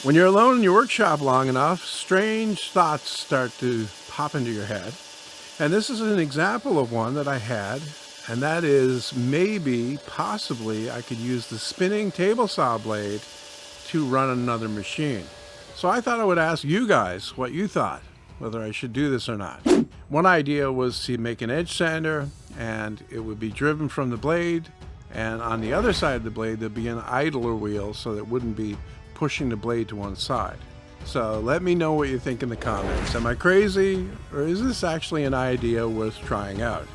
When you're alone in your workshop long enough, strange thoughts start to pop into your head. And this is an example of one that I had, and that is possibly, I could use the spinning table saw blade to run another machine. So I thought I would ask you guys what you thought, whether I should do this or not. One idea was to make an edge sander, and it would be driven from the blade, and on the other side of the blade there'd be an idler wheel so that it wouldn't be pushing the blade to one side. So let me know what you think in the comments. Am I crazy, or is this actually an idea worth trying out?